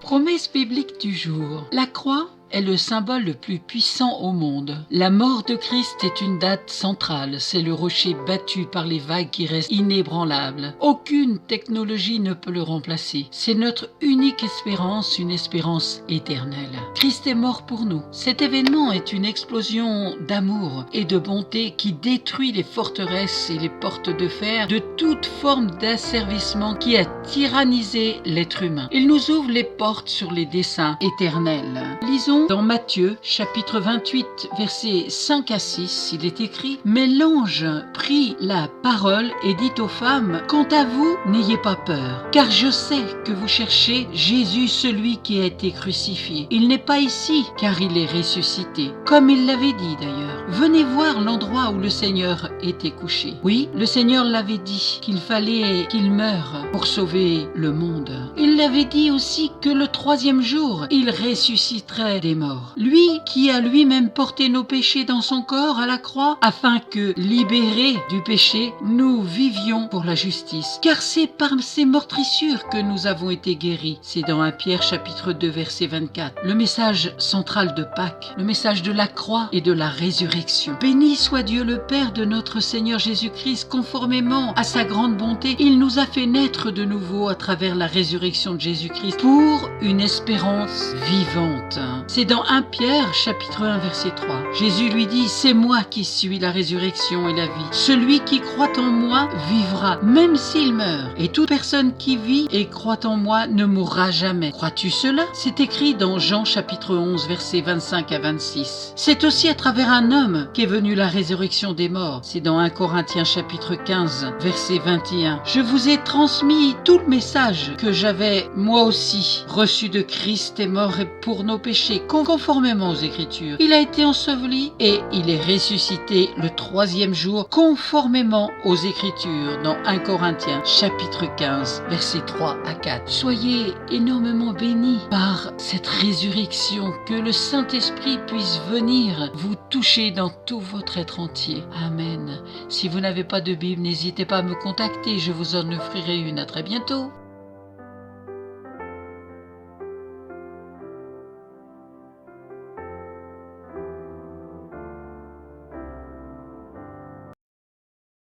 Promesse biblique du jour. La croix est le symbole le plus puissant au monde. La mort de Christ est une date centrale. C'est le rocher battu par les vagues qui reste inébranlable. Aucune technologie ne peut le remplacer. C'est notre unique espérance, une espérance éternelle. Christ est mort pour nous. Cet événement est une explosion d'amour et de bonté qui détruit les forteresses et les portes de fer de toute forme d'asservissement qui a tyrannisé l'être humain. Il nous ouvre les portes sur les desseins éternels. Lisons dans Matthieu, chapitre 28, versets 5 à 6, il est écrit « Mais l'ange prit la parole et dit aux femmes, « Quant à vous, n'ayez pas peur, car je sais que vous cherchez Jésus, celui qui a été crucifié. Il n'est pas ici, car il est ressuscité, comme il l'avait dit d'ailleurs. Venez voir l'endroit où le Seigneur était couché. » Oui, le Seigneur l'avait dit qu'il fallait qu'il meure pour sauver le monde. Il l'avait dit aussi que le troisième jour, il ressusciterait des morts. Lui qui a lui-même porté nos péchés dans son corps à la croix, afin que, libérés du péché, nous vivions pour la justice. Car c'est par ces meurtrissures que nous avons été guéris. C'est dans 1 Pierre chapitre 2 verset 24. Le message central de Pâques, le message de la croix et de la résurrection. Béni soit Dieu le Père de notre Seigneur Jésus-Christ, conformément à sa grande bonté, il nous a fait naître de nouveau à travers la résurrection de Jésus-Christ pour une espérance vivante. C'est dans 1 Pierre, chapitre 1, verset 3. Jésus lui dit, « C'est moi qui suis la résurrection et la vie. Celui qui croit en moi vivra, même s'il meurt. Et toute personne qui vit et croit en moi ne mourra jamais. » Crois-tu cela? C'est écrit dans Jean, chapitre 11, versets 25 à 26. C'est aussi à travers un homme qu'est venue la résurrection des morts. C'est dans 1 Corinthiens, chapitre 15, verset 21. « Je vous ai transmis tout le message que j'avais, moi aussi, reçu de Christ est mort pour nos péchés, conformément aux Écritures. Il a été enseveli et il est ressuscité le troisième jour, conformément aux Écritures, dans 1 Corinthiens, chapitre 15, versets 3 à 4. Soyez énormément bénis par cette résurrection, que le Saint-Esprit puisse venir vous toucher dans tout votre être entier. Amen. Si vous n'avez pas de Bible, n'hésitez pas à me contacter, je vous en offrirai une. À très bientôt.